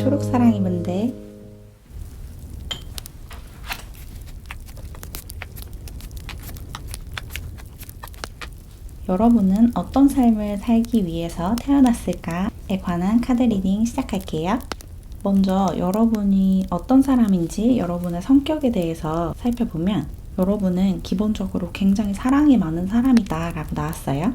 초록사랑이 뭔데? 여러분은 어떤 삶을 살기 위해서 태어났을까에 관한 카드 리딩 시작할게요. 먼저 여러분이 어떤 사람인지 여러분의 성격에 대해서 살펴보면 여러분은 기본적으로 굉장히 사랑이 많은 사람이다 라고 나왔어요.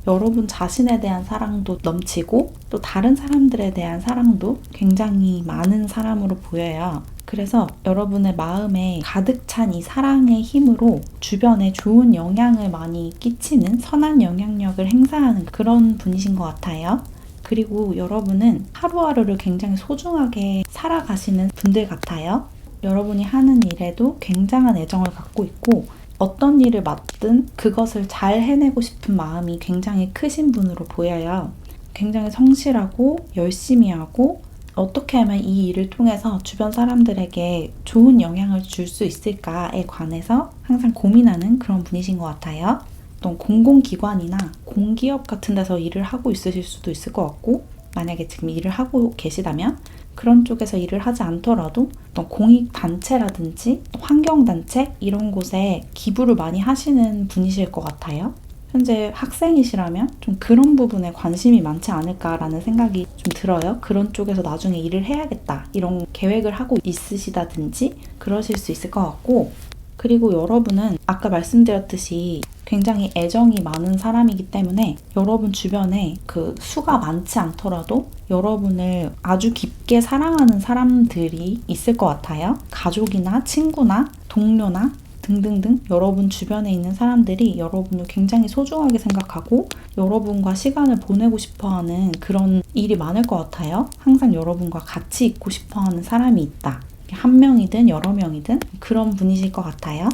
여러분 자신에 대한 사랑도 넘치고 또 다른 사람들에 대한 사랑도 굉장히 많은 사람으로 보여요. 그래서 여러분의 마음에 가득 찬 이 사랑의 힘으로 주변에 좋은 영향을 많이 끼치는 선한 영향력을 행사하는 그런 분이신 것 같아요. 그리고 여러분은 하루하루를 굉장히 소중하게 살아가시는 분들 같아요. 여러분이 하는 일에도 굉장한 애정을 갖고 있고 어떤 일을 맡든 그것을 잘 해내고 싶은 마음이 굉장히 크신 분으로 보여요. 굉장히 성실하고 열심히 하고 어떻게 하면 이 일을 통해서 주변 사람들에게 좋은 영향을 줄 수 있을까에 관해서 항상 고민하는 그런 분이신 것 같아요. 어떤 공공기관이나 공기업 같은 데서 일을 하고 있으실 수도 있을 것 같고 만약에 지금 일을 하고 계시다면 그런 쪽에서 일을 하지 않더라도 어떤 공익단체라든지 환경단체 이런 곳에 기부를 많이 하시는 분이실 것 같아요. 현재 학생이시라면 좀 그런 부분에 관심이 많지 않을까라는 생각이 좀 들어요. 그런 쪽에서 나중에 일을 해야겠다 이런 계획을 하고 있으시다든지 그러실 수 있을 것 같고 그리고 여러분은 아까 말씀드렸듯이 굉장히 애정이 많은 사람이기 때문에 여러분 주변에 그 수가 많지 않더라도 여러분을 아주 깊게 사랑하는 사람들이 있을 것 같아요. 가족이나 친구나 동료나 등등등 여러분 주변에 있는 사람들이 여러분을 굉장히 소중하게 생각하고 여러분과 시간을 보내고 싶어하는 그런 일이 많을 것 같아요. 항상 여러분과 같이 있고 싶어하는 사람이 있다. 한 명이든 여러 명이든 그런 분이실 것 같아요.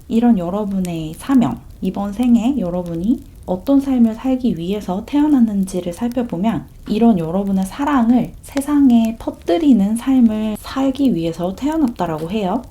이런 여러분의 사명, 이번 생에 여러분이 어떤 삶을 살기 위해서 태어났는지를 살펴보면 이런 여러분의 사랑을 세상에 퍼뜨리는 삶을 살기 위해서 태어났다라고 해요.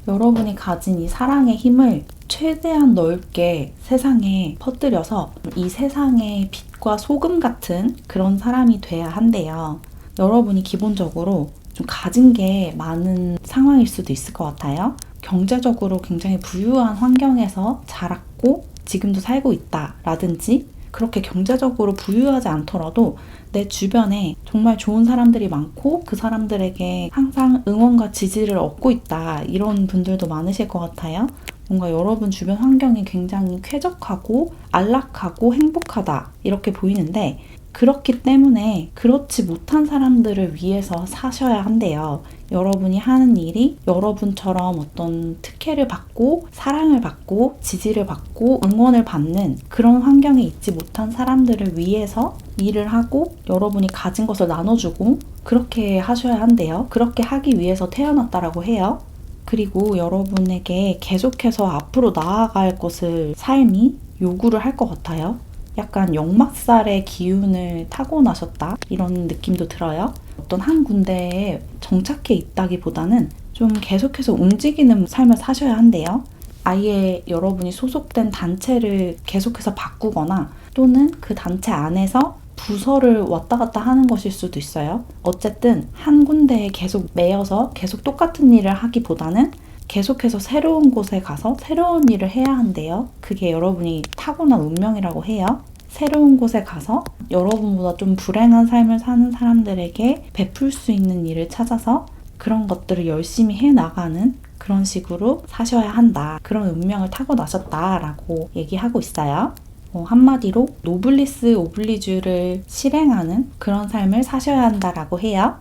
여러분이 가진 이 사랑의 힘을 최대한 넓게 세상에 퍼뜨려서 이 세상의 빛과 소금 같은 그런 사람이 돼야 한대요. 여러분이 기본적으로 좀 가진 게 많은 상황일 수도 있을 것 같아요. 경제적으로 굉장히 부유한 환경에서 자랐고 지금도 살고 있다 라든지 그렇게 경제적으로 부유하지 않더라도 내 주변에 정말 좋은 사람들이 많고 그 사람들에게 항상 응원과 지지를 얻고 있다 이런 분들도 많으실 것 같아요. 뭔가 여러분 주변 환경이 굉장히 쾌적하고 안락하고 행복하다 이렇게 보이는데 그렇기 때문에 그렇지 못한 사람들을 위해서 사셔야 한대요. 여러분이 하는 일이 여러분처럼 어떤 특혜를 받고 사랑을 받고 지지를 받고 응원을 받는 그런 환경에 있지 못한 사람들을 위해서 일을 하고 여러분이 가진 것을 나눠주고 그렇게 하셔야 한대요. 그렇게 하기 위해서 태어났다라고 해요. 그리고 여러분에게 계속해서 앞으로 나아갈 것을 삶이 요구를 할 것 같아요. 약간 역마살의 기운을 타고나셨다 이런 느낌도 들어요. 어떤 한 군데에 정착해 있다기보다는 좀 계속해서 움직이는 삶을 사셔야 한대요. 아예 여러분이 소속된 단체를 계속해서 바꾸거나 또는 그 단체 안에서 부서를 왔다 갔다 하는 것일 수도 있어요. 어쨌든 한 군데에 계속 매여서 계속 똑같은 일을 하기보다는 계속해서 새로운 곳에 가서 새로운 일을 해야 한대요. 그게 여러분이 타고난 운명이라고 해요. 새로운 곳에 가서 여러분보다 좀 불행한 삶을 사는 사람들에게 베풀 수 있는 일을 찾아서 그런 것들을 열심히 해나가는 그런 식으로 사셔야 한다. 그런 운명을 타고나셨다라고 얘기하고 있어요. 한마디로 노블리스 오블리주를 실행하는 그런 삶을 사셔야 한다라고 해요.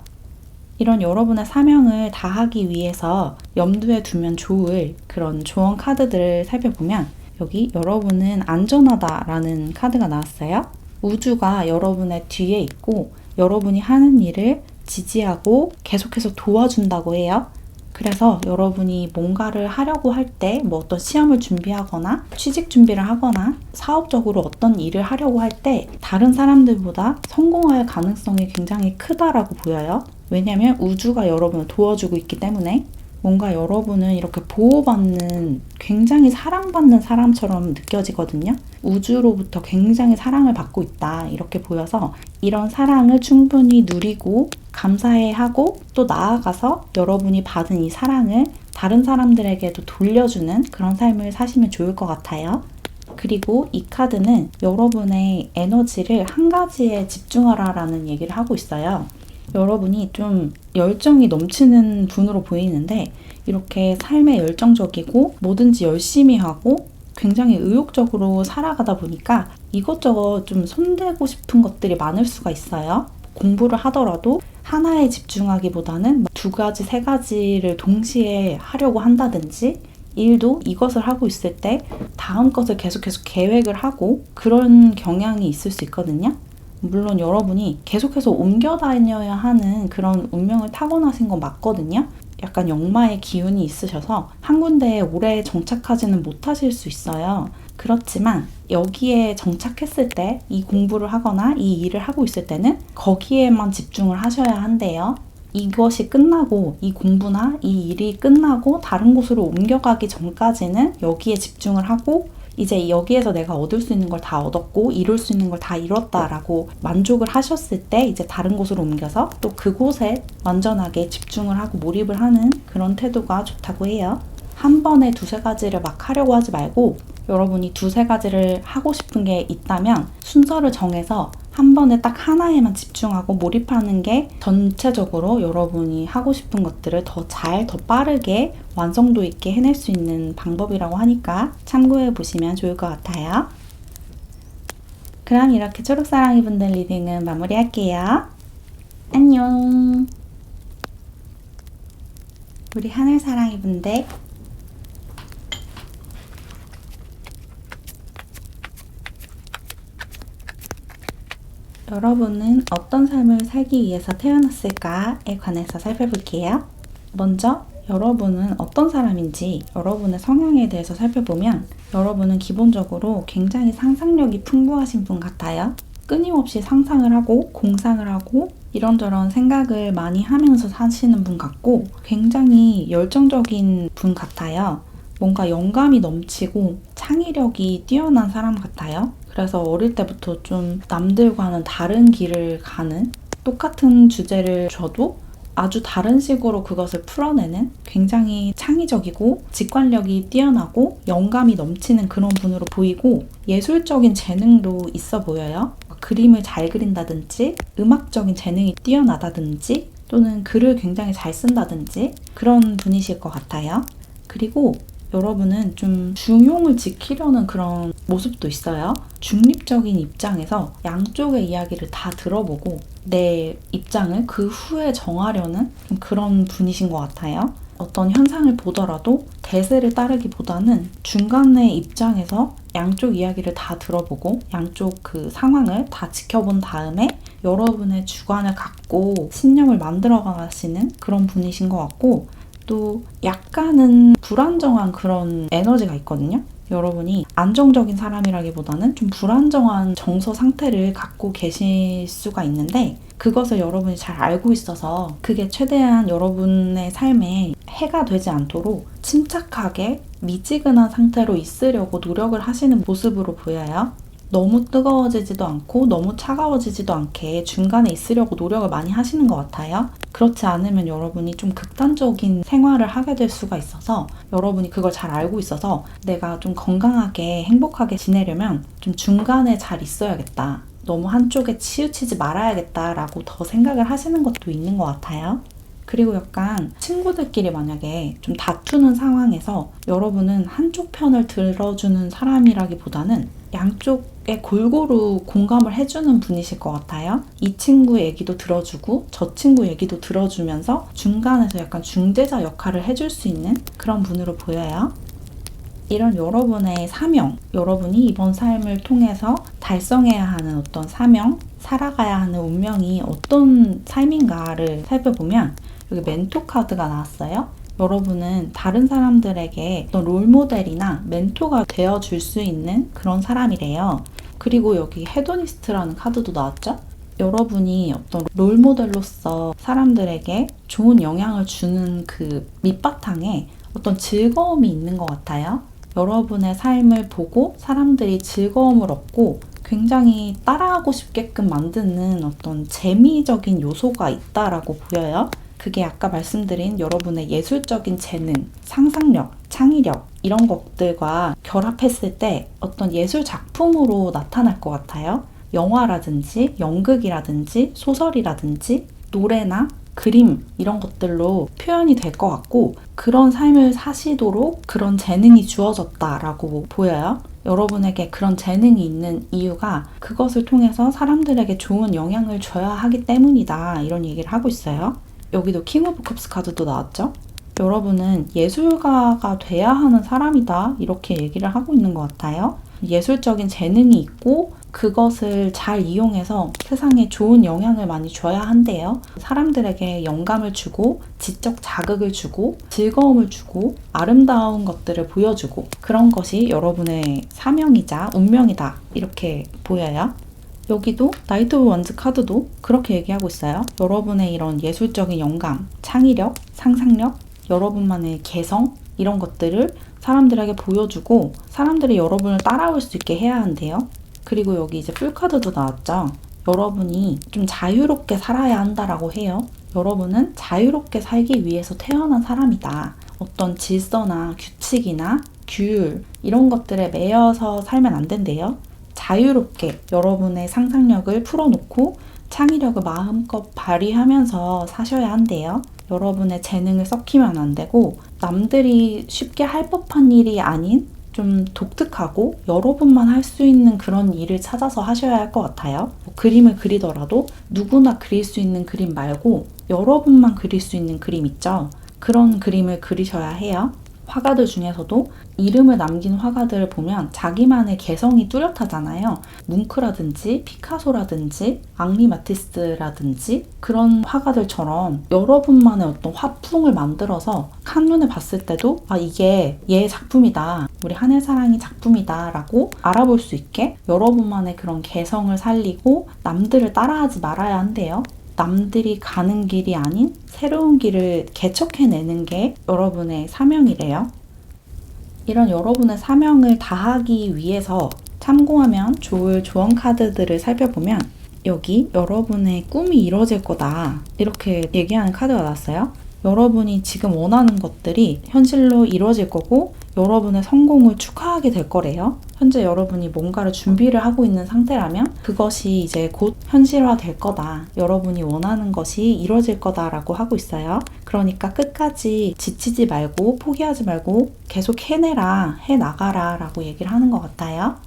이런 여러분의 사명을 다하기 위해서 염두에 두면 좋을 그런 조언 카드들을 살펴보면 여기 여러분은 안전하다라는 카드가 나왔어요. 우주가 여러분의 뒤에 있고 여러분이 하는 일을 지지하고 계속해서 도와준다고 해요. 그래서 여러분이 뭔가를 하려고 할 때 뭐 어떤 시험을 준비하거나 취직 준비를 하거나 사업적으로 어떤 일을 하려고 할 때 다른 사람들보다 성공할 가능성이 굉장히 크다라고 보여요. 왜냐하면 우주가 여러분을 도와주고 있기 때문에 뭔가 여러분은 이렇게 보호받는, 굉장히 사랑받는 사람처럼 느껴지거든요. 우주로부터 굉장히 사랑을 받고 있다, 이렇게 보여서 이런 사랑을 충분히 누리고 감사해하고 또 나아가서 여러분이 받은 이 사랑을 다른 사람들에게도 돌려주는 그런 삶을 사시면 좋을 것 같아요. 그리고 이 카드는 여러분의 에너지를 한 가지에 집중하라라는 얘기를 하고 있어요. 여러분이 좀 열정이 넘치는 분으로 보이는데 이렇게 삶에 열정적이고 뭐든지 열심히 하고 굉장히 의욕적으로 살아가다 보니까 이것저것 좀 손대고 싶은 것들이 많을 수가 있어요. 공부를 하더라도 하나에 집중하기보다는 두 가지, 세 가지를 동시에 하려고 한다든지, 일도 이것을 하고 있을 때 다음 것을 계속해서 계획을 하고 그런 경향이 있을 수 있거든요. 물론 여러분이 계속해서 옮겨 다녀야 하는 그런 운명을 타고나신 건 맞거든요. 약간 역마의 기운이 있으셔서 한 군데에 오래 정착하지는 못하실 수 있어요. 그렇지만 여기에 정착했을 때 이 공부를 하거나 이 일을 하고 있을 때는 거기에만 집중을 하셔야 한대요. 이것이 끝나고, 이 공부나 이 일이 끝나고 다른 곳으로 옮겨가기 전까지는 여기에 집중을 하고 이제 여기에서 내가 얻을 수 있는 걸 다 얻었고 이룰 수 있는 걸 다 이뤘다라고 만족을 하셨을 때 이제 다른 곳으로 옮겨서 또 그곳에 완전하게 집중을 하고 몰입을 하는 그런 태도가 좋다고 해요. 한 번에 두세 가지를 막 하려고 하지 말고 여러분이 두세 가지를 하고 싶은 게 있다면 순서를 정해서 한 번에 딱 하나에만 집중하고 몰입하는 게 전체적으로 여러분이 하고 싶은 것들을 더 잘, 더 빠르게 완성도 있게 해낼 수 있는 방법이라고 하니까 참고해 보시면 좋을 것 같아요. 그럼 이렇게 초록사랑이 분들 리딩은 마무리할게요. 안녕. 우리 하늘사랑이 분들, 여러분은 어떤 삶을 살기 위해서 태어났을까에 관해서 살펴볼게요. 먼저 여러분은 어떤 사람인지 여러분의 성향에 대해서 살펴보면 여러분은 기본적으로 굉장히 상상력이 풍부하신 분 같아요. 끊임없이 상상을 하고 공상을 하고 이런저런 생각을 많이 하면서 사시는 분 같고 굉장히 열정적인 분 같아요. 뭔가 영감이 넘치고 창의력이 뛰어난 사람 같아요. 그래서 어릴 때부터 좀 남들과는 다른 길을 가는, 똑같은 주제를 줘도 아주 다른 식으로 그것을 풀어내는 굉장히 창의적이고 직관력이 뛰어나고 영감이 넘치는 그런 분으로 보이고 예술적인 재능도 있어 보여요. 그림을 잘 그린다든지 음악적인 재능이 뛰어나다든지 또는 글을 굉장히 잘 쓴다든지 그런 분이실 것 같아요. 그리고 여러분은 좀 중용을 지키려는 그런 모습도 있어요. 중립적인 입장에서 양쪽의 이야기를 다 들어보고 내 입장을 그 후에 정하려는 좀 그런 분이신 것 같아요. 어떤 현상을 보더라도 대세를 따르기보다는 중간의 입장에서 양쪽 이야기를 다 들어보고 양쪽 그 상황을 다 지켜본 다음에 여러분의 주관을 갖고 신념을 만들어 가시는 그런 분이신 것 같고, 또 약간은 불안정한 그런 에너지가 있거든요. 여러분이 안정적인 사람이라기보다는 좀 불안정한 정서 상태를 갖고 계실 수가 있는데 그것을 여러분이 잘 알고 있어서 그게 최대한 여러분의 삶에 해가 되지 않도록 침착하게 미지근한 상태로 있으려고 노력을 하시는 모습으로 보여요. 너무 뜨거워지지도 않고 너무 차가워지지도 않게 중간에 있으려고 노력을 많이 하시는 것 같아요. 그렇지 않으면 여러분이 좀 극단적인 생활을 하게 될 수가 있어서 여러분이 그걸 잘 알고 있어서 내가 좀 건강하게 행복하게 지내려면 좀 중간에 잘 있어야겠다. 너무 한쪽에 치우치지 말아야겠다라고 더 생각을 하시는 것도 있는 것 같아요. 그리고 약간 친구들끼리 만약에 좀 다투는 상황에서 여러분은 한쪽 편을 들어주는 사람이라기보다는 양쪽에 골고루 공감을 해주는 분이실 것 같아요. 이 친구 얘기도 들어주고 저 친구 얘기도 들어주면서 중간에서 약간 중재자 역할을 해줄 수 있는 그런 분으로 보여요. 이런 여러분의 사명, 여러분이 이번 삶을 통해서 달성해야 하는 어떤 사명, 살아가야 하는 운명이 어떤 삶인가를 살펴보면 여기 멘토 카드가 나왔어요. 여러분은 다른 사람들에게 어떤 롤모델이나 멘토가 되어줄 수 있는 그런 사람이래요. 그리고 여기 헤도니스트라는 카드도 나왔죠? 여러분이 어떤 롤모델로서 사람들에게 좋은 영향을 주는 그 밑바탕에 어떤 즐거움이 있는 것 같아요. 여러분의 삶을 보고 사람들이 즐거움을 얻고 굉장히 따라하고 싶게끔 만드는 어떤 재미적인 요소가 있다라고 보여요. 그게 아까 말씀드린 여러분의 예술적인 재능, 상상력, 창의력 이런 것들과 결합했을 때 어떤 예술 작품으로 나타날 것 같아요. 영화라든지 연극이라든지 소설이라든지 노래나 그림 이런 것들로 표현이 될 것 같고 그런 삶을 사시도록 그런 재능이 주어졌다라고 보여요. 여러분에게 그런 재능이 있는 이유가 그것을 통해서 사람들에게 좋은 영향을 줘야 하기 때문이다 이런 얘기를 하고 있어요. 여기도 킹 오브 컵스 카드도 나왔죠? 여러분은 예술가가 돼야 하는 사람이다 이렇게 얘기를 하고 있는 것 같아요. 예술적인 재능이 있고 그것을 잘 이용해서 세상에 좋은 영향을 많이 줘야 한대요. 사람들에게 영감을 주고 지적 자극을 주고 즐거움을 주고 아름다운 것들을 보여주고 그런 것이 여러분의 사명이자 운명이다 이렇게 보여요. 여기도 나이트 오브 원즈 카드도 그렇게 얘기하고 있어요. 여러분의 이런 예술적인 영감, 창의력, 상상력, 여러분만의 개성 이런 것들을 사람들에게 보여주고 사람들이 여러분을 따라올 수 있게 해야 한대요. 그리고 여기 이제 풀카드도 나왔죠. 여러분이 좀 자유롭게 살아야 한다라고 해요. 여러분은 자유롭게 살기 위해서 태어난 사람이다. 어떤 질서나 규칙이나 규율 이런 것들에 매여서 살면 안 된대요. 자유롭게 여러분의 상상력을 풀어놓고 창의력을 마음껏 발휘하면서 사셔야 한대요. 여러분의 재능을 썩히면 안 되고 남들이 쉽게 할 법한 일이 아닌 좀 독특하고 여러분만 할 수 있는 그런 일을 찾아서 하셔야 할 것 같아요. 그림을 그리더라도 누구나 그릴 수 있는 그림 말고 여러분만 그릴 수 있는 그림 있죠? 그런 그림을 그리셔야 해요. 화가들 중에서도 이름을 남긴 화가들을 보면 자기만의 개성이 뚜렷하잖아요. 뭉크라든지 피카소라든지 앙리 마티스라든지 그런 화가들처럼 여러분만의 어떤 화풍을 만들어서 한눈에 봤을 때도 아 이게 얘의 작품이다. 우리 하늘사랑이 작품이다 라고 알아볼 수 있게 여러분만의 그런 개성을 살리고 남들을 따라하지 말아야 한대요. 남들이 가는 길이 아닌 새로운 길을 개척해내는 게 여러분의 사명이래요. 이런 여러분의 사명을 다하기 위해서 참고하면 좋을 조언 카드들을 살펴보면 여기 여러분의 꿈이 이루어질 거다 이렇게 얘기하는 카드가 나왔어요. 여러분이 지금 원하는 것들이 현실로 이루어질 거고 여러분의 성공을 축하하게 될 거래요. 현재 여러분이 뭔가를 준비를 하고 있는 상태라면 그것이 이제 곧 현실화 될 거다. 여러분이 원하는 것이 이루어질 거다라고 하고 있어요. 그러니까 끝까지 지치지 말고 포기하지 말고 계속 해내라, 해나가라 라고 얘기를 하는 것 같아요.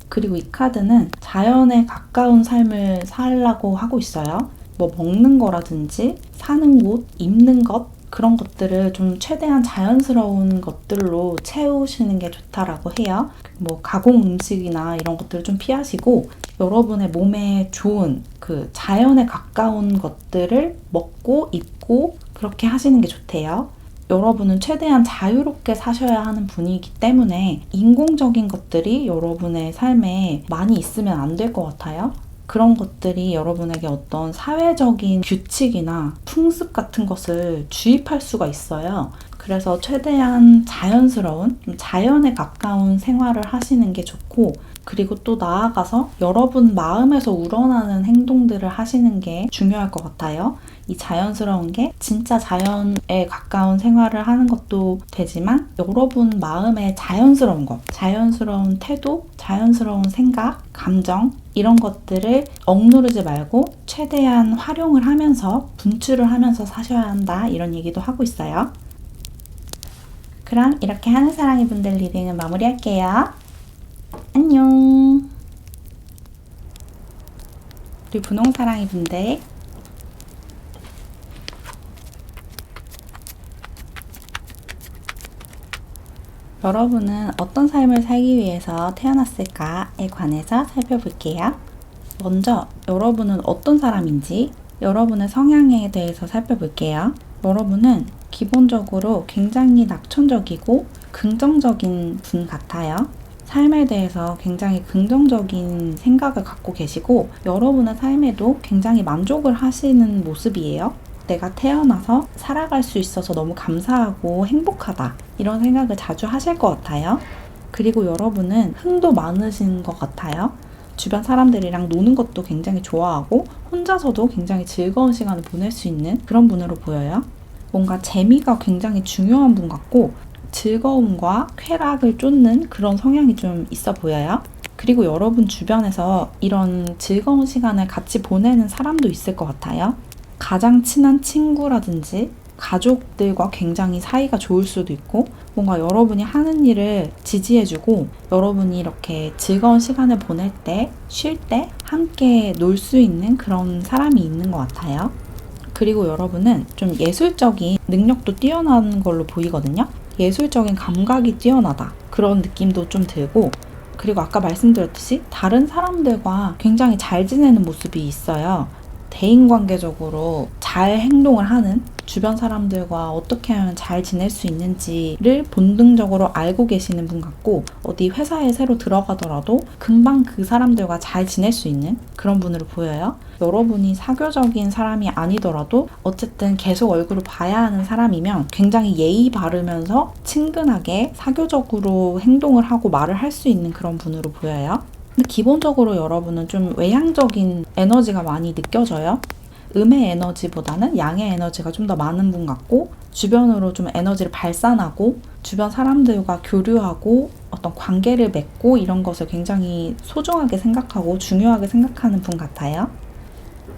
그리고 이 카드는 자연에 가까운 삶을 살라고 하고 있어요. 뭐 먹는 거라든지 사는 곳, 입는 것 그런 것들을 좀 최대한 자연스러운 것들로 채우시는 게 좋다라고 해요. 뭐 가공 음식이나 이런 것들을 좀 피하시고 여러분의 몸에 좋은 그 자연에 가까운 것들을 먹고 입고 그렇게 하시는 게 좋대요. 여러분은 최대한 자유롭게 사셔야 하는 분이기 때문에 인공적인 것들이 여러분의 삶에 많이 있으면 안 될 것 같아요. 그런 것들이 여러분에게 어떤 사회적인 규칙이나 풍습 같은 것을 주입할 수가 있어요. 그래서 최대한 자연스러운, 자연에 가까운 생활을 하시는 게 좋고 그리고 또 나아가서 여러분 마음에서 우러나는 행동들을 하시는 게 중요할 것 같아요. 이 자연스러운 게 진짜 자연에 가까운 생활을 하는 것도 되지만 여러분 마음에 자연스러운 것, 자연스러운 태도, 자연스러운 생각, 감정 이런 것들을 억누르지 말고 최대한 활용을 하면서 분출을 하면서 사셔야 한다 이런 얘기도 하고 있어요. 그럼 이렇게 하늘사랑이 분들 리딩을 마무리할게요. 안녕. 우리 분홍사랑이 분들 여러분은 어떤 삶을 살기 위해서 태어났을까에 관해서 살펴볼게요. 먼저 여러분은 어떤 사람인지 여러분의 성향에 대해서 살펴볼게요. 여러분은 기본적으로 굉장히 낙천적이고 긍정적인 분 같아요. 삶에 대해서 굉장히 긍정적인 생각을 갖고 계시고 여러분의 삶에도 굉장히 만족을 하시는 모습이에요. 내가 태어나서 살아갈 수 있어서 너무 감사하고 행복하다. 이런 생각을 자주 하실 것 같아요. 그리고 여러분은 흥도 많으신 것 같아요. 주변 사람들이랑 노는 것도 굉장히 좋아하고 혼자서도 굉장히 즐거운 시간을 보낼 수 있는 그런 분으로 보여요. 뭔가 재미가 굉장히 중요한 분 같고 즐거움과 쾌락을 쫓는 그런 성향이 좀 있어 보여요. 그리고 여러분 주변에서 이런 즐거운 시간을 같이 보내는 사람도 있을 것 같아요. 가장 친한 친구라든지 가족들과 굉장히 사이가 좋을 수도 있고 뭔가 여러분이 하는 일을 지지해주고 여러분이 이렇게 즐거운 시간을 보낼 때, 쉴 때 함께 놀 수 있는 그런 사람이 있는 것 같아요. 그리고 여러분은 좀 예술적인 능력도 뛰어난 걸로 보이거든요. 예술적인 감각이 뛰어나다. 그런 느낌도 좀 들고 그리고 아까 말씀드렸듯이 다른 사람들과 굉장히 잘 지내는 모습이 있어요. 대인관계적으로 잘 행동을 하는 주변 사람들과 어떻게 하면 잘 지낼 수 있는지를 본능적으로 알고 계시는 분 같고 어디 회사에 새로 들어가더라도 금방 그 사람들과 잘 지낼 수 있는 그런 분으로 보여요. 여러분이 사교적인 사람이 아니더라도 어쨌든 계속 얼굴을 봐야 하는 사람이면 굉장히 예의 바르면서 친근하게 사교적으로 행동을 하고 말을 할 수 있는 그런 분으로 보여요. 근데 기본적으로 여러분은 좀 외향적인 에너지가 많이 느껴져요. 음의 에너지보다는 양의 에너지가 좀 더 많은 분 같고 주변으로 좀 에너지를 발산하고 주변 사람들과 교류하고 어떤 관계를 맺고 이런 것을 굉장히 소중하게 생각하고 중요하게 생각하는 분 같아요.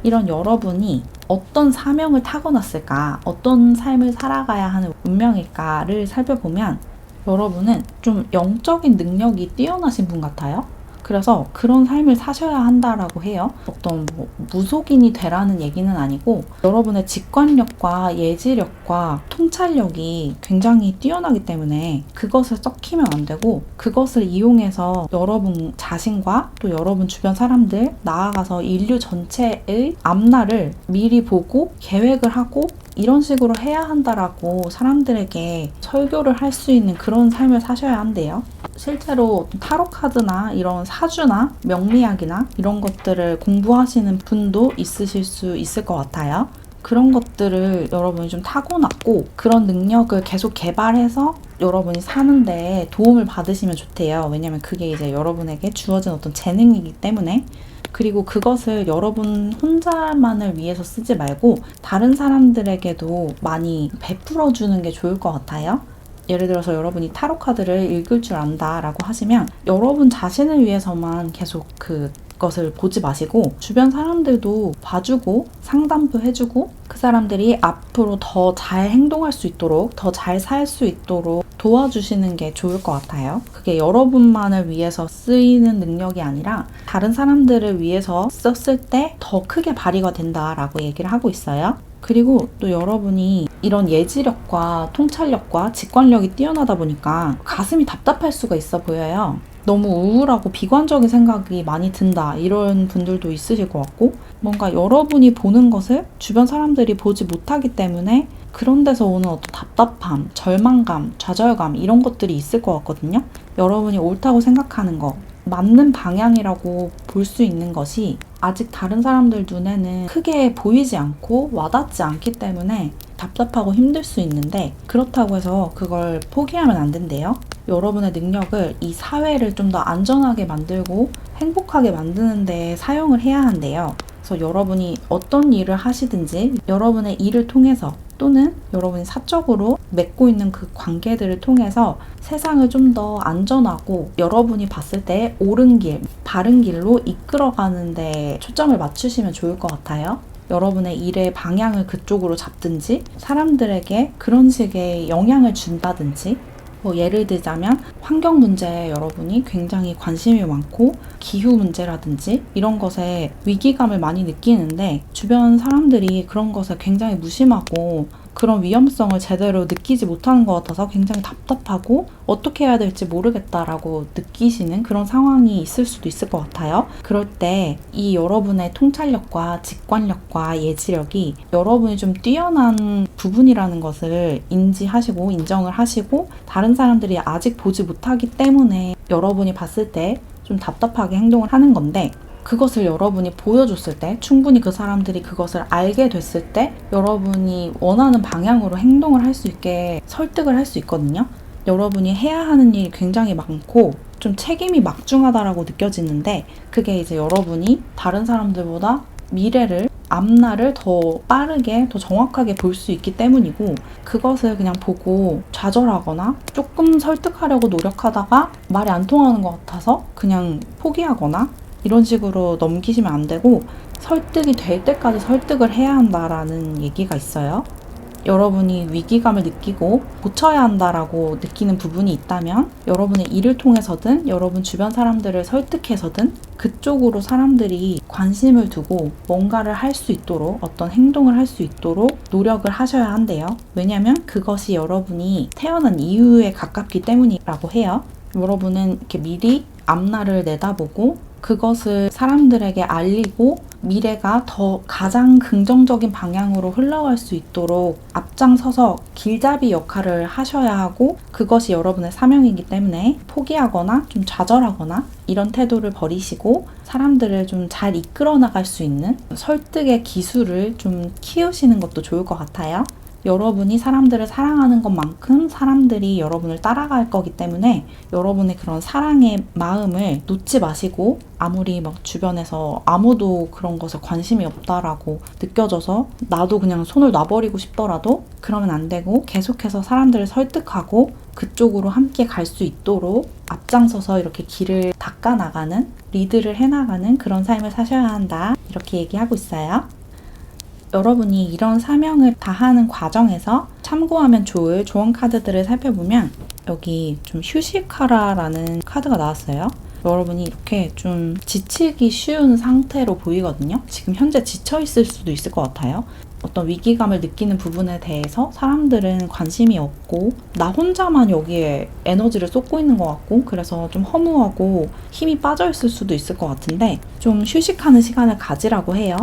이런 여러분이 어떤 사명을 타고났을까, 어떤 삶을 살아가야 하는 운명일까를 살펴보면 여러분은 좀 영적인 능력이 뛰어나신 분 같아요. 그래서 그런 삶을 사셔야 한다라고 해요. 어떤 무속인이 되라는 얘기는 아니고 여러분의 직관력과 예지력과 통찰력이 굉장히 뛰어나기 때문에 그것을 썩히면 안 되고 그것을 이용해서 여러분 자신과 또 여러분 주변 사람들 나아가서 인류 전체의 앞날을 미리 보고 계획을 하고 이런 식으로 해야 한다라고 사람들에게 설교를 할 수 있는 그런 삶을 사셔야 한대요. 실제로 타로 카드나 이런 사주나 명리학이나 이런 것들을 공부하시는 분도 있으실 수 있을 것 같아요. 그런 것들을 여러분이 좀 타고났고 그런 능력을 계속 개발해서 여러분이 사는데 도움을 받으시면 좋대요. 왜냐면 그게 이제 여러분에게 주어진 어떤 재능이기 때문에. 그리고 그것을 여러분 혼자만을 위해서 쓰지 말고 다른 사람들에게도 많이 베풀어 주는 게 좋을 것 같아요. 예를 들어서 여러분이 타로 카드를 읽을 줄 안다 라고 하시면 여러분 자신을 위해서만 계속 그것을 보지 마시고 주변 사람들도 봐주고 상담도 해주고 그 사람들이 앞으로 더 잘 행동할 수 있도록 더 잘 살 수 있도록 도와주시는 게 좋을 것 같아요. 그게 여러분만을 위해서 쓰이는 능력이 아니라 다른 사람들을 위해서 썼을 때 더 크게 발휘가 된다라고 얘기를 하고 있어요. 그리고 또 여러분이 이런 예지력과 통찰력과 직관력이 뛰어나다 보니까 가슴이 답답할 수가 있어 보여요. 너무 우울하고 비관적인 생각이 많이 든다 이런 분들도 있으실 것 같고 뭔가 여러분이 보는 것을 주변 사람들이 보지 못하기 때문에 그런 데서 오는 어떤 답답함, 절망감, 좌절감 이런 것들이 있을 것 같거든요. 여러분이 옳다고 생각하는 거 맞는 방향이라고 볼 수 있는 것이 아직 다른 사람들 눈에는 크게 보이지 않고 와닿지 않기 때문에 답답하고 힘들 수 있는데 그렇다고 해서 그걸 포기하면 안 된대요. 여러분의 능력을 이 사회를 좀 더 안전하게 만들고 행복하게 만드는 데 사용을 해야 한대요. 그래서 여러분이 어떤 일을 하시든지 여러분의 일을 통해서 또는 여러분이 사적으로 맺고 있는 그 관계들을 통해서 세상을 좀 더 안전하고 여러분이 봤을 때 옳은 길, 바른 길로 이끌어가는 데 초점을 맞추시면 좋을 것 같아요. 여러분의 일의 방향을 그쪽으로 잡든지 사람들에게 그런 식의 영향을 준다든지 예를 들자면 환경 문제에 여러분이 굉장히 관심이 많고 기후 문제라든지 이런 것에 위기감을 많이 느끼는데 주변 사람들이 그런 것에 굉장히 무심하고 그런 위험성을 제대로 느끼지 못하는 것 같아서 굉장히 답답하고 어떻게 해야 될지 모르겠다라고 느끼시는 그런 상황이 있을 수도 있을 것 같아요. 그럴 때 이 여러분의 통찰력과 직관력과 예지력이 여러분이 좀 뛰어난 부분이라는 것을 인지하시고 인정을 하시고 다른 사람들이 아직 보지 못하기 때문에 여러분이 봤을 때 좀 답답하게 행동을 하는 건데, 그것을 여러분이 보여줬을 때, 충분히 그 사람들이 그것을 알게 됐을 때 여러분이 원하는 방향으로 행동을 할 수 있게 설득을 할 수 있거든요. 여러분이 해야 하는 일이 굉장히 많고 좀 책임이 막중하다라고 느껴지는데, 그게 이제 여러분이 다른 사람들보다 미래를, 앞날을 더 빠르게, 더 정확하게 볼 수 있기 때문이고, 그것을 그냥 보고 좌절하거나 조금 설득하려고 노력하다가 말이 안 통하는 것 같아서 그냥 포기하거나 이런 식으로 넘기시면 안 되고, 설득이 될 때까지 설득을 해야 한다라는 얘기가 있어요. 여러분이 위기감을 느끼고 고쳐야 한다라고 느끼는 부분이 있다면 여러분의 일을 통해서든 여러분 주변 사람들을 설득해서든 그쪽으로 사람들이 관심을 두고 뭔가를 할 수 있도록, 어떤 행동을 할 수 있도록 노력을 하셔야 한대요. 왜냐하면 그것이 여러분이 태어난 이유에 가깝기 때문이라고 해요. 여러분은 이렇게 미리 앞날을 내다보고 그것을 사람들에게 알리고 미래가 더 가장 긍정적인 방향으로 흘러갈 수 있도록 앞장서서 길잡이 역할을 하셔야 하고, 그것이 여러분의 사명이기 때문에 포기하거나 좀 좌절하거나 이런 태도를 버리시고 사람들을 좀 잘 이끌어 나갈 수 있는 설득의 기술을 좀 키우시는 것도 좋을 것 같아요. 여러분이 사람들을 사랑하는 것만큼 사람들이 여러분을 따라갈 거기 때문에 여러분의 그런 사랑의 마음을 놓지 마시고, 아무리 막 주변에서 아무도 그런 것에 관심이 없다라고 느껴져서 나도 그냥 손을 놔버리고 싶더라도 그러면 안 되고, 계속해서 사람들을 설득하고 그쪽으로 함께 갈 수 있도록 앞장서서 이렇게 길을 닦아나가는, 리드를 해나가는 그런 삶을 사셔야 한다, 이렇게 얘기하고 있어요. 여러분이 이런 사명을 다하는 과정에서 참고하면 좋을 조언 카드들을 살펴보면 여기 좀 휴식하라라는 카드가 나왔어요. 여러분이 이렇게 좀 지치기 쉬운 상태로 보이거든요. 지금 현재 지쳐 있을 수도 있을 것 같아요. 어떤 위기감을 느끼는 부분에 대해서 사람들은 관심이 없고 나 혼자만 여기에 에너지를 쏟고 있는 것 같고, 그래서 좀 허무하고 힘이 빠져 있을 수도 있을 것 같은데, 좀 휴식하는 시간을 가지라고 해요.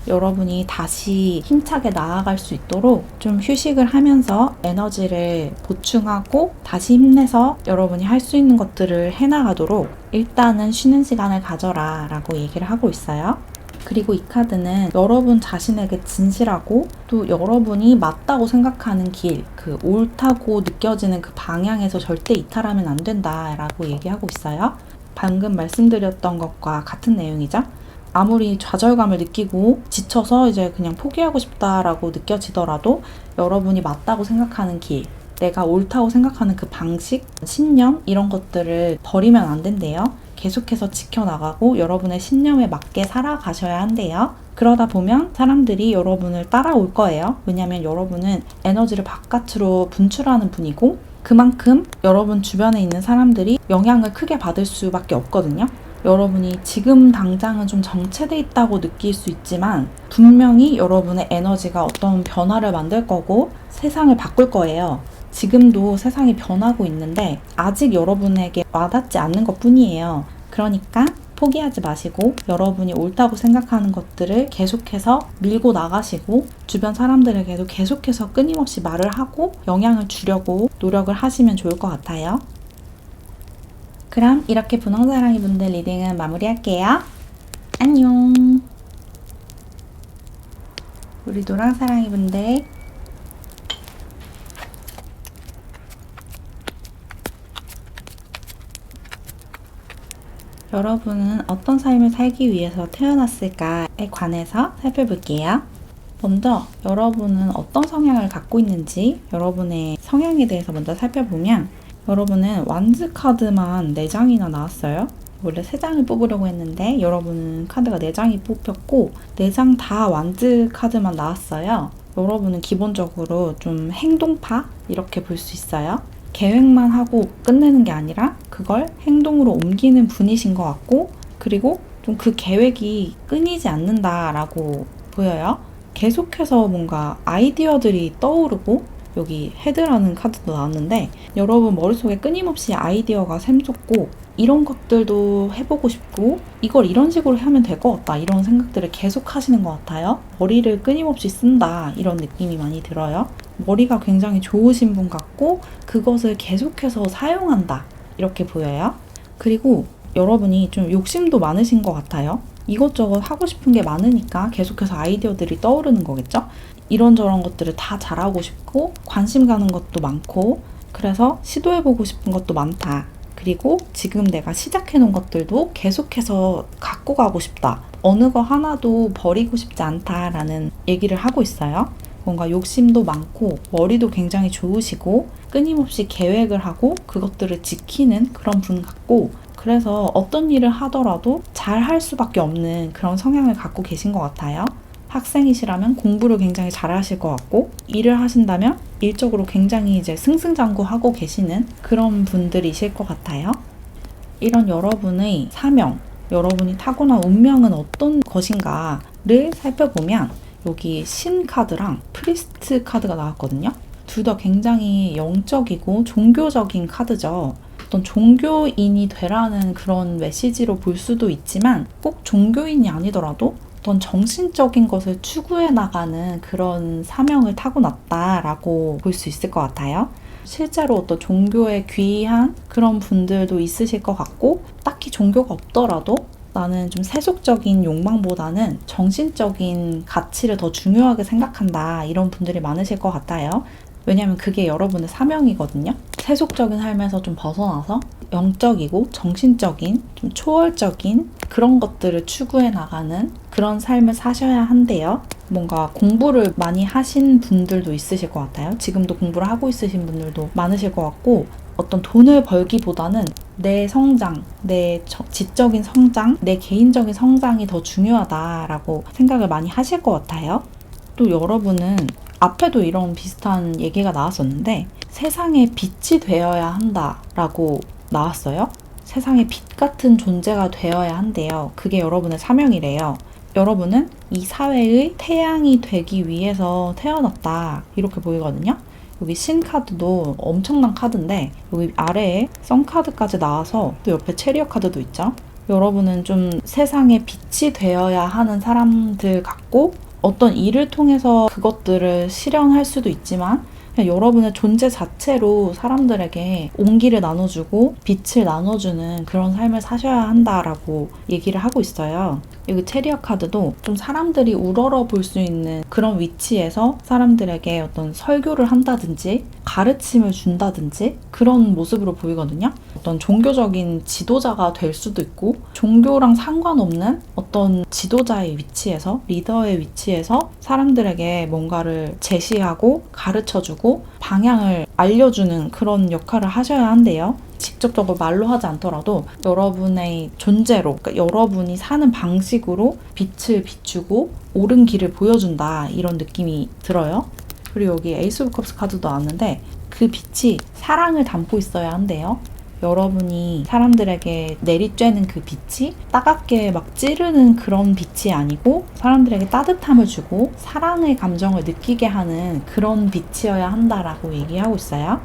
여러분이 다시 힘차게 나아갈 수 있도록 좀 휴식을 하면서 에너지를 보충하고 다시 힘내서 여러분이 할 수 있는 것들을 해나가도록 일단은 쉬는 시간을 가져라 라고 얘기를 하고 있어요. 그리고 이 카드는 여러분 자신에게 진실하고 또 여러분이 맞다고 생각하는 길, 그 옳다고 느껴지는 그 방향에서 절대 이탈하면 안 된다라고 얘기하고 있어요. 방금 말씀드렸던 것과 같은 내용이죠. 아무리 좌절감을 느끼고 지쳐서 이제 그냥 포기하고 싶다라고 느껴지더라도 여러분이 맞다고 생각하는 길, 내가 옳다고 생각하는 그 방식, 신념, 이런 것들을 버리면 안 된대요. 계속해서 지켜나가고 여러분의 신념에 맞게 살아가셔야 한대요. 그러다 보면 사람들이 여러분을 따라올 거예요. 왜냐하면 여러분은 에너지를 바깥으로 분출하는 분이고, 그만큼 여러분 주변에 있는 사람들이 영향을 크게 받을 수밖에 없거든요. 여러분이 지금 당장은 좀 정체돼 있다고 느낄 수 있지만 분명히 여러분의 에너지가 어떤 변화를 만들 거고 세상을 바꿀 거예요. 지금도 세상이 변하고 있는데 아직 여러분에게 와닿지 않는 것 뿐이에요. 그러니까 포기하지 마시고 여러분이 옳다고 생각하는 것들을 계속해서 밀고 나가시고 주변 사람들에게도 계속해서 끊임없이 말을 하고 영향을 주려고 노력을 하시면 좋을 것 같아요. 그럼 이렇게 분홍사랑이 분들 리딩은 마무리할게요. 안녕. 우리 노랑사랑이 분들 여러분은 어떤 삶을 살기 위해서 태어났을까에 관해서 살펴볼게요. 먼저 여러분은 어떤 성향을 갖고 있는지 여러분의 성향에 대해서 먼저 살펴보면, 여러분은 완즈 카드만 4장이나 나왔어요. 원래 3장을 뽑으려고 했는데 여러분은 카드가 4장이 뽑혔고 4장 다 완즈 카드만 나왔어요. 여러분은 기본적으로 좀 행동파? 이렇게 볼 수 있어요. 계획만 하고 끝내는 게 아니라 그걸 행동으로 옮기는 분이신 것 같고, 그리고 좀 그 계획이 끊이지 않는다라고 보여요. 계속해서 뭔가 아이디어들이 떠오르고, 여기 헤드라는 카드도 나왔는데 여러분 머릿속에 끊임없이 아이디어가 샘솟고, 이런 것들도 해보고 싶고 이걸 이런 식으로 하면 될 것 같다, 이런 생각들을 계속 하시는 것 같아요. 머리를 끊임없이 쓴다, 이런 느낌이 많이 들어요. 머리가 굉장히 좋으신 분 같고 그것을 계속해서 사용한다, 이렇게 보여요. 그리고 여러분이 좀 욕심도 많으신 것 같아요. 이것저것 하고 싶은 게 많으니까 계속해서 아이디어들이 떠오르는 거겠죠? 이런저런 것들을 다 잘하고 싶고 관심 가는 것도 많고, 그래서 시도해보고 싶은 것도 많다. 그리고 지금 내가 시작해놓은 것들도 계속해서 갖고 가고 싶다. 어느 거 하나도 버리고 싶지 않다라는 얘기를 하고 있어요. 뭔가 욕심도 많고 머리도 굉장히 좋으시고 끊임없이 계획을 하고 그것들을 지키는 그런 분 같고, 그래서 어떤 일을 하더라도 잘 할 수밖에 없는 그런 성향을 갖고 계신 것 같아요. 학생이시라면 공부를 굉장히 잘하실 것 같고, 일을 하신다면 일적으로 굉장히 이제 승승장구하고 계시는 그런 분들이실 것 같아요. 이런 여러분의 사명, 여러분이 타고난 운명은 어떤 것인가를 살펴보면 여기 신 카드랑 프리스트 카드가 나왔거든요. 둘 다 굉장히 영적이고 종교적인 카드죠. 어떤 종교인이 되라는 그런 메시지로 볼 수도 있지만 꼭 종교인이 아니더라도 어떤 정신적인 것을 추구해 나가는 그런 사명을 타고났다라고 볼 수 있을 것 같아요. 실제로 어떤 종교에 귀한 그런 분들도 있으실 것 같고, 딱히 종교가 없더라도 나는 좀 세속적인 욕망보다는 정신적인 가치를 더 중요하게 생각한다, 이런 분들이 많으실 것 같아요. 왜냐하면 그게 여러분의 사명이거든요. 세속적인 삶에서 좀 벗어나서 영적이고 정신적인, 좀 초월적인 그런 것들을 추구해 나가는 그런 삶을 사셔야 한대요. 뭔가 공부를 많이 하신 분들도 있으실 것 같아요. 지금도 공부를 하고 있으신 분들도 많으실 것 같고, 어떤 돈을 벌기보다는 내 성장, 내 지적인 성장, 내 개인적인 성장이 더 중요하다라고 생각을 많이 하실 것 같아요. 또 여러분은 앞에도 이런 비슷한 얘기가 나왔었는데 세상에 빛이 되어야 한다라고 나왔어요. 세상에 빛 같은 존재가 되어야 한대요. 그게 여러분의 사명이래요. 여러분은 이 사회의 태양이 되기 위해서 태어났다, 이렇게 보이거든요. 여기 신 카드도 엄청난 카드인데 여기 아래에 선 카드까지 나와서 또 옆에 체리엇 카드도 있죠. 여러분은 좀 세상에 빛이 되어야 하는 사람들 같고, 어떤 일을 통해서 그것들을 실현할 수도 있지만 그냥 여러분의 존재 자체로 사람들에게 온기를 나눠주고 빛을 나눠주는 그런 삶을 사셔야 한다라고 얘기를 하고 있어요. 여기 체리엇 카드도 좀 사람들이 우러러 볼 수 있는 그런 위치에서 사람들에게 어떤 설교를 한다든지 가르침을 준다든지 그런 모습으로 보이거든요. 어떤 종교적인 지도자가 될 수도 있고, 종교랑 상관없는 어떤 지도자의 위치에서, 리더의 위치에서 사람들에게 뭔가를 제시하고 가르쳐주고 방향을 알려주는 그런 역할을 하셔야 한대요. 직접적으로 말로 하지 않더라도 여러분의 존재로, 그러니까 여러분이 사는 방식으로 빛을 비추고 옳은 길을 보여준다, 이런 느낌이 들어요. 그리고 여기 에이스 오브 컵스 카드도 나왔는데 그 빛이 사랑을 담고 있어야 한대요. 여러분이 사람들에게 내리쬐는 그 빛이 따갑게 막 찌르는 그런 빛이 아니고 사람들에게 따뜻함을 주고 사랑의 감정을 느끼게 하는 그런 빛이어야 한다라고 얘기하고 있어요.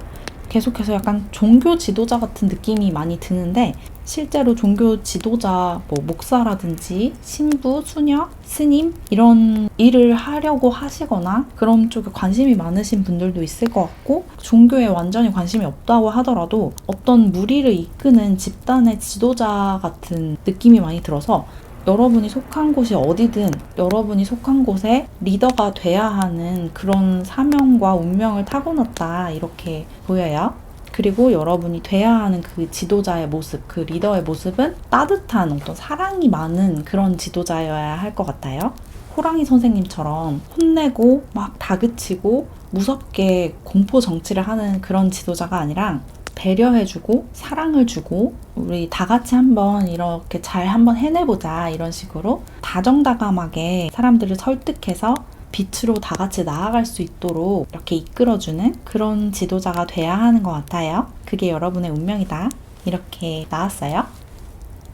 계속해서 약간 종교 지도자 같은 느낌이 많이 드는데, 실제로 종교 지도자, 목사라든지 신부, 수녀, 스님 이런 일을 하려고 하시거나 그런 쪽에 관심이 많으신 분들도 있을 것 같고, 종교에 완전히 관심이 없다고 하더라도 어떤 무리를 이끄는 집단의 지도자 같은 느낌이 많이 들어서 여러분이 속한 곳이 어디든 여러분이 속한 곳에 리더가 돼야 하는 그런 사명과 운명을 타고났다, 이렇게 보여요. 그리고 여러분이 돼야 하는 그 지도자의 모습, 그 리더의 모습은 따뜻한 어떤 사랑이 많은 그런 지도자여야 할 것 같아요. 호랑이 선생님처럼 혼내고 막 다그치고 무섭게 공포 정치를 하는 그런 지도자가 아니라 배려해주고 사랑을 주고 우리 다 같이 한번 이렇게 잘 한번 해내보자, 이런 식으로 다정다감하게 사람들을 설득해서 빛으로 다 같이 나아갈 수 있도록 이렇게 이끌어주는 그런 지도자가 돼야 하는 것 같아요. 그게 여러분의 운명이다, 이렇게 나왔어요.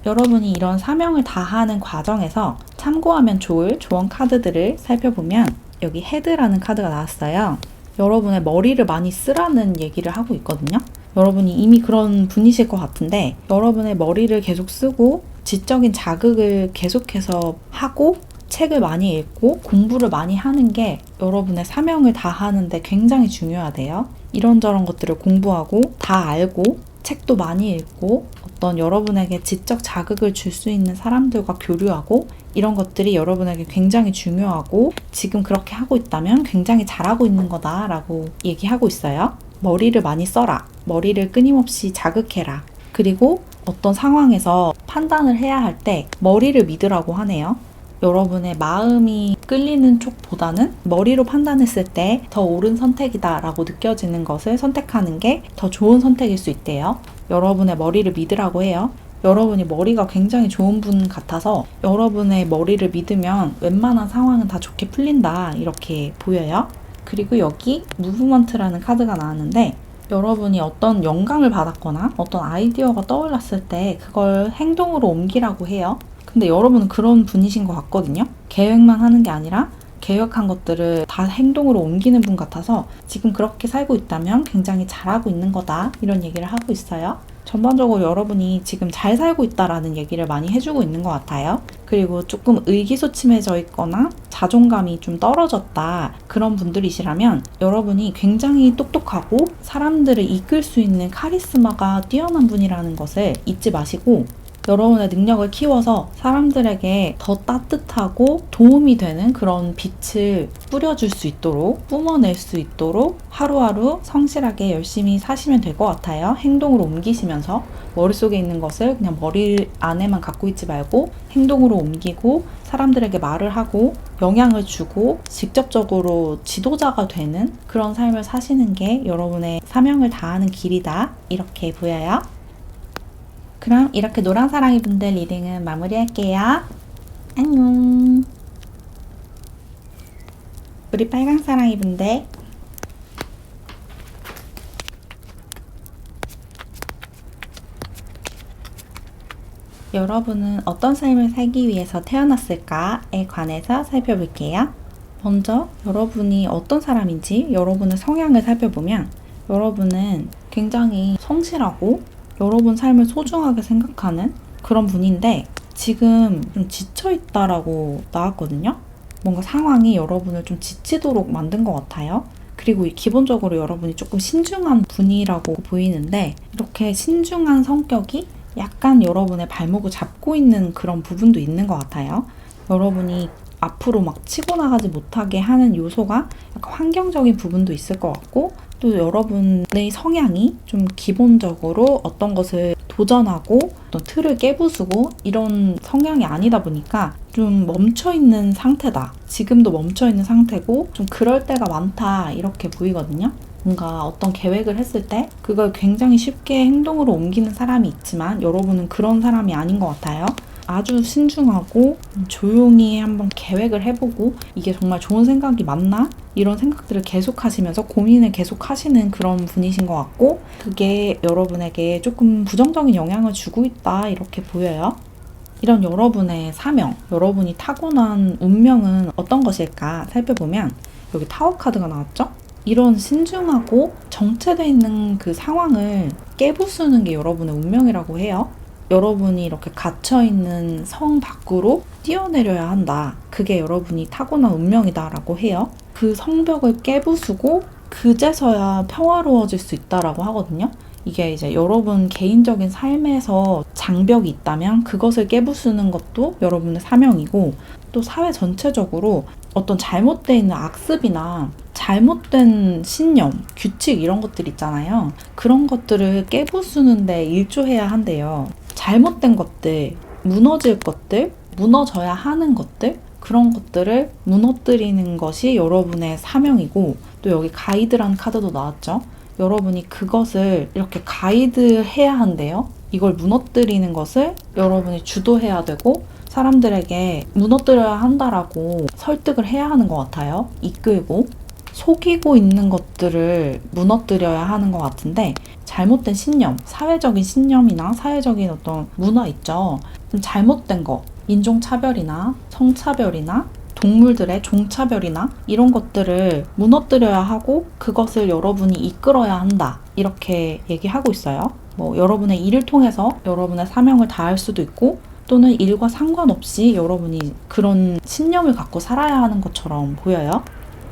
여러분이 이런 사명을 다하는 과정에서 참고하면 좋을 조언 카드들을 살펴보면 여기 헤드라는 카드가 나왔어요. 여러분의 머리를 많이 쓰라는 얘기를 하고 있거든요. 여러분이 이미 그런 분이실 것 같은데 여러분의 머리를 계속 쓰고 지적인 자극을 계속해서 하고 책을 많이 읽고 공부를 많이 하는 게 여러분의 사명을 다하는데 굉장히 중요하대요. 이런저런 것들을 공부하고 다 알고 책도 많이 읽고 어떤 여러분에게 지적 자극을 줄 수 있는 사람들과 교류하고 이런 것들이 여러분에게 굉장히 중요하고 지금 그렇게 하고 있다면 굉장히 잘하고 있는 거다라고 얘기하고 있어요. 머리를 많이 써라. 머리를 끊임없이 자극해라. 그리고 어떤 상황에서 판단을 해야 할 때 머리를 믿으라고 하네요. 여러분의 마음이 끌리는 쪽보다는 머리로 판단했을 때 더 옳은 선택이다 라고 느껴지는 것을 선택하는 게 더 좋은 선택일 수 있대요. 여러분의 머리를 믿으라고 해요. 여러분이 머리가 굉장히 좋은 분 같아서 여러분의 머리를 믿으면 웬만한 상황은 다 좋게 풀린다 이렇게 보여요. 그리고 여기 무브먼트라는 카드가 나왔는데 여러분이 어떤 영감을 받았거나 어떤 아이디어가 떠올랐을 때 그걸 행동으로 옮기라고 해요. 근데 여러분은 그런 분이신 것 같거든요. 계획만 하는 게 아니라 계획한 것들을 다 행동으로 옮기는 분 같아서 지금 그렇게 살고 있다면 굉장히 잘하고 있는 거다 이런 얘기를 하고 있어요. 전반적으로 여러분이 지금 잘 살고 있다라는 얘기를 많이 해주고 있는 것 같아요. 그리고 조금 의기소침해져 있거나 자존감이 좀 떨어졌다 그런 분들이시라면 여러분이 굉장히 똑똑하고 사람들을 이끌 수 있는 카리스마가 뛰어난 분이라는 것을 잊지 마시고 여러분의 능력을 키워서 사람들에게 더 따뜻하고 도움이 되는 그런 빛을 뿌려줄 수 있도록 뿜어낼 수 있도록 하루하루 성실하게 열심히 사시면 될 것 같아요. 행동으로 옮기시면서 머릿속에 있는 것을 그냥 머리 안에만 갖고 있지 말고 행동으로 옮기고 사람들에게 말을 하고 영향을 주고 직접적으로 지도자가 되는 그런 삶을 사시는 게 여러분의 사명을 다하는 길이다 이렇게 보여요. 그럼 이렇게 노랑사랑이 분들 리딩은 마무리할게요. 안녕. 우리 빨강사랑이 분들 여러분은 어떤 삶을 살기 위해서 태어났을까에 관해서 살펴볼게요. 먼저 여러분이 어떤 사람인지 여러분의 성향을 살펴보면 여러분은 굉장히 성실하고 여러분 삶을 소중하게 생각하는 그런 분인데 지금 좀 지쳐있다라고 나왔거든요. 뭔가 상황이 여러분을 좀 지치도록 만든 것 같아요. 그리고 기본적으로 여러분이 조금 신중한 분이라고 보이는데 이렇게 신중한 성격이 약간 여러분의 발목을 잡고 있는 그런 부분도 있는 것 같아요. 여러분이 앞으로 막 치고 나가지 못하게 하는 요소가 약간 환경적인 부분도 있을 것 같고 또 여러분의 성향이 좀 기본적으로 어떤 것을 도전하고 어떤 틀을 깨부수고 이런 성향이 아니다 보니까 좀 멈춰있는 상태다. 지금도 멈춰있는 상태고 좀 그럴 때가 많다 이렇게 보이거든요. 뭔가 어떤 계획을 했을 때 그걸 굉장히 쉽게 행동으로 옮기는 사람이 있지만 여러분은 그런 사람이 아닌 것 같아요. 아주 신중하고 조용히 한번 계획을 해보고 이게 정말 좋은 생각이 맞나? 이런 생각들을 계속 하시면서 고민을 계속 하시는 그런 분이신 것 같고 그게 여러분에게 조금 부정적인 영향을 주고 있다 이렇게 보여요. 이런 여러분의 사명, 여러분이 타고난 운명은 어떤 것일까 살펴보면 여기 타워 카드가 나왔죠? 이런 신중하고 정체되어 있는 그 상황을 깨부수는 게 여러분의 운명이라고 해요. 여러분이 이렇게 갇혀있는 성 밖으로 뛰어내려야 한다. 그게 여러분이 타고난 운명이다라고 해요. 그 성벽을 깨부수고 그제서야 평화로워질 수 있다라고 하거든요. 이게 이제 여러분 개인적인 삶에서 장벽이 있다면 그것을 깨부수는 것도 여러분의 사명이고 또 사회 전체적으로 어떤 잘못되어 있는 악습이나 잘못된 신념, 규칙 이런 것들 있잖아요. 그런 것들을 깨부수는데 일조해야 한대요. 잘못된 것들, 무너질 것들, 무너져야 하는 것들 그런 것들을 무너뜨리는 것이 여러분의 사명이고 또 여기 가이드라는 카드도 나왔죠. 여러분이 그것을 이렇게 가이드해야 한대요. 이걸 무너뜨리는 것을 여러분이 주도해야 되고 사람들에게 무너뜨려야 한다라고 설득을 해야 하는 것 같아요. 이끌고 속이고 있는 것들을 무너뜨려야 하는 것 같은데, 잘못된 신념, 사회적인 신념이나 사회적인 어떤 문화 있죠. 좀 잘못된 거, 인종차별이나 성차별이나 동물들의 종차별이나 이런 것들을 무너뜨려야 하고 그것을 여러분이 이끌어야 한다. 이렇게 얘기하고 있어요. 뭐 여러분의 일을 통해서 여러분의 사명을 다할 수도 있고, 또는 일과 상관없이 여러분이 그런 신념을 갖고 살아야 하는 것처럼 보여요.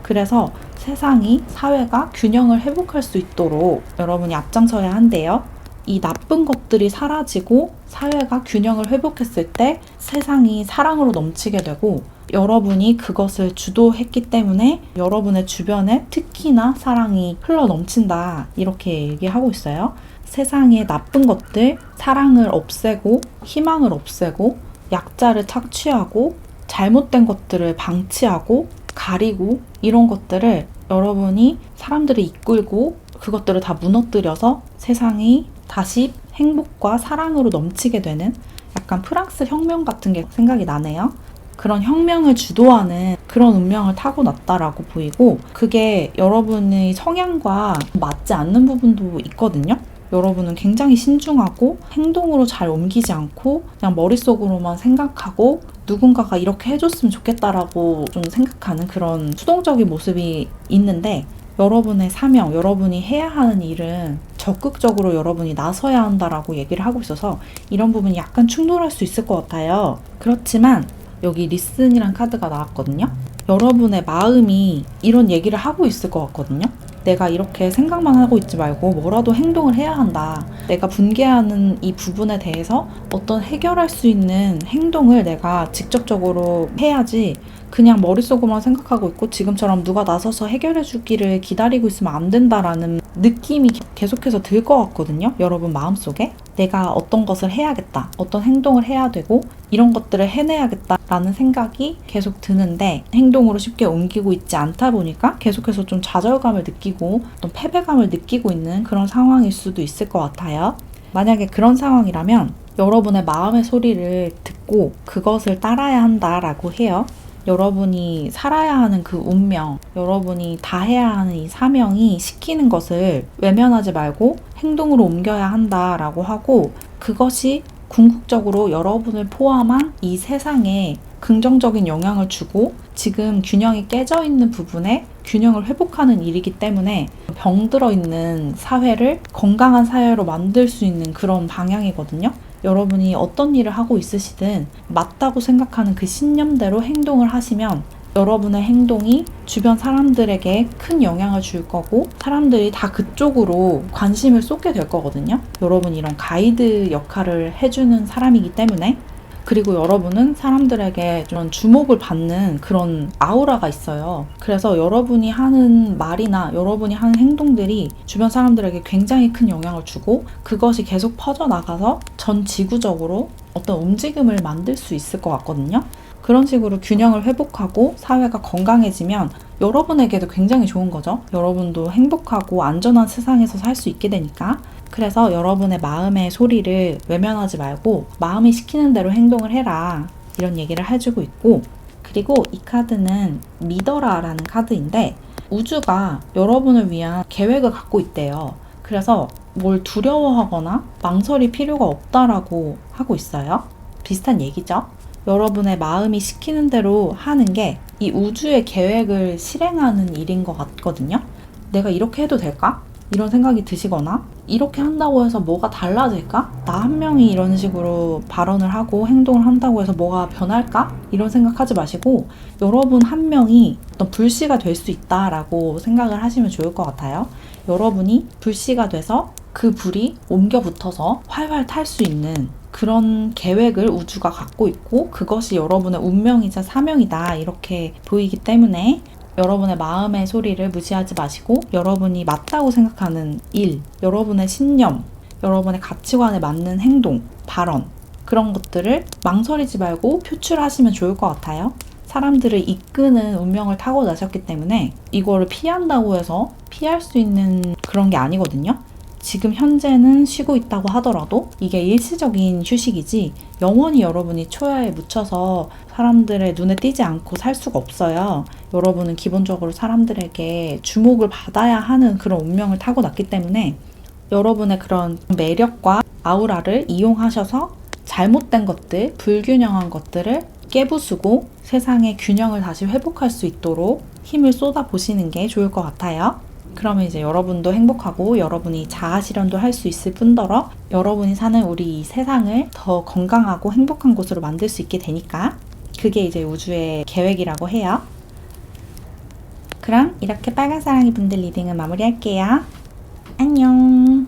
그래서 세상이, 사회가 균형을 회복할 수 있도록 여러분이 앞장서야 한대요. 이 나쁜 것들이 사라지고 사회가 균형을 회복했을 때 세상이 사랑으로 넘치게 되고, 여러분이 그것을 주도했기 때문에 여러분의 주변에 특히나 사랑이 흘러 넘친다. 이렇게 얘기하고 있어요. 세상의 나쁜 것들, 사랑을 없애고 희망을 없애고 약자를 착취하고 잘못된 것들을 방치하고 가리고, 이런 것들을 여러분이 사람들을 이끌고 그것들을 다 무너뜨려서 세상이 다시 행복과 사랑으로 넘치게 되는, 약간 프랑스 혁명 같은 게 생각이 나네요. 그런 혁명을 주도하는 그런 운명을 타고났다라고 보이고, 그게 여러분의 성향과 맞지 않는 부분도 있거든요. 여러분은 굉장히 신중하고 행동으로 잘 옮기지 않고 그냥 머릿속으로만 생각하고 누군가가 이렇게 해줬으면 좋겠다라고 좀 생각하는 그런 수동적인 모습이 있는데, 여러분의 사명, 여러분이 해야 하는 일은 적극적으로 여러분이 나서야 한다라고 얘기를 하고 있어서 이런 부분이 약간 충돌할 수 있을 것 같아요. 그렇지만 여기 리슨이란 카드가 나왔거든요. 여러분의 마음이 이런 얘기를 하고 있을 것 같거든요. 내가 이렇게 생각만 하고 있지 말고 뭐라도 행동을 해야 한다. 내가 분개하는 이 부분에 대해서 어떤 해결할 수 있는 행동을 내가 직접적으로 해야지, 그냥 머릿속으로만 생각하고 있고 지금처럼 누가 나서서 해결해 주기를 기다리고 있으면 안 된다라는 느낌이 계속해서 들 것 같거든요. 여러분 마음속에 내가 어떤 것을 해야겠다, 어떤 행동을 해야 되고 이런 것들을 해내야겠다라는 생각이 계속 드는데, 행동으로 쉽게 옮기고 있지 않다 보니까 계속해서 좀 좌절감을 느끼고 어떤 패배감을 느끼고 있는 그런 상황일 수도 있을 것 같아요. 만약에 그런 상황이라면 여러분의 마음의 소리를 듣고 그것을 따라야 한다라고 해요. 여러분이 살아야 하는 그 운명, 여러분이 다 해야 하는 이 사명이 시키는 것을 외면하지 말고 행동으로 옮겨야 한다라고 하고, 그것이 궁극적으로 여러분을 포함한 이 세상에 긍정적인 영향을 주고 지금 균형이 깨져 있는 부분에 균형을 회복하는 일이기 때문에 병들어 있는 사회를 건강한 사회로 만들 수 있는 그런 방향이거든요. 여러분이 어떤 일을 하고 있으시든 맞다고 생각하는 그 신념대로 행동을 하시면 여러분의 행동이 주변 사람들에게 큰 영향을 줄 거고, 사람들이 다 그쪽으로 관심을 쏟게 될 거거든요. 여러분이 이런 가이드 역할을 해주는 사람이기 때문에. 그리고 여러분은 사람들에게 좀 주목을 받는 그런 아우라가 있어요. 그래서 여러분이 하는 말이나 여러분이 하는 행동들이 주변 사람들에게 굉장히 큰 영향을 주고, 그것이 계속 퍼져나가서 전 지구적으로 어떤 움직임을 만들 수 있을 것 같거든요. 그런 식으로 균형을 회복하고 사회가 건강해지면 여러분에게도 굉장히 좋은 거죠. 여러분도 행복하고 안전한 세상에서 살 수 있게 되니까. 그래서 여러분의 마음의 소리를 외면하지 말고 마음이 시키는 대로 행동을 해라, 이런 얘기를 해주고 있고, 그리고 이 카드는 믿어라 라는 카드인데, 우주가 여러분을 위한 계획을 갖고 있대요. 그래서 뭘 두려워하거나 망설일 필요가 없다라고 하고 있어요. 비슷한 얘기죠. 여러분의 마음이 시키는 대로 하는 게 이 우주의 계획을 실행하는 일인 것 같거든요. 내가 이렇게 해도 될까? 이런 생각이 드시거나, 이렇게 한다고 해서 뭐가 달라질까? 나 한 명이 이런 식으로 발언을 하고 행동을 한다고 해서 뭐가 변할까? 이런 생각하지 마시고 여러분 한 명이 어떤 불씨가 될 수 있다라고 생각을 하시면 좋을 것 같아요. 여러분이 불씨가 돼서 그 불이 옮겨 붙어서 활활 탈 수 있는 그런 계획을 우주가 갖고 있고, 그것이 여러분의 운명이자 사명이다, 이렇게 보이기 때문에 여러분의 마음의 소리를 무시하지 마시고 여러분이 맞다고 생각하는 일, 여러분의 신념, 여러분의 가치관에 맞는 행동, 발언, 그런 것들을 망설이지 말고 표출하시면 좋을 것 같아요. 사람들을 이끄는 운명을 타고나셨기 때문에 이거를 피한다고 해서 피할 수 있는 그런 게 아니거든요. 지금 현재는 쉬고 있다고 하더라도 이게 일시적인 휴식이지 영원히 여러분이 초야에 묻혀서 사람들의 눈에 띄지 않고 살 수가 없어요. 여러분은 기본적으로 사람들에게 주목을 받아야 하는 그런 운명을 타고났기 때문에 여러분의 그런 매력과 아우라를 이용하셔서 잘못된 것들, 불균형한 것들을 깨부수고 세상의 균형을 다시 회복할 수 있도록 힘을 쏟아보시는 게 좋을 것 같아요. 그러면 이제 여러분도 행복하고 여러분이 자아 실현도 할 수 있을 뿐더러 여러분이 사는 우리 이 세상을 더 건강하고 행복한 곳으로 만들 수 있게 되니까 그게 이제 우주의 계획이라고 해요. 그럼 이렇게 빨간 사랑이 분들 리딩은 마무리할게요. 안녕.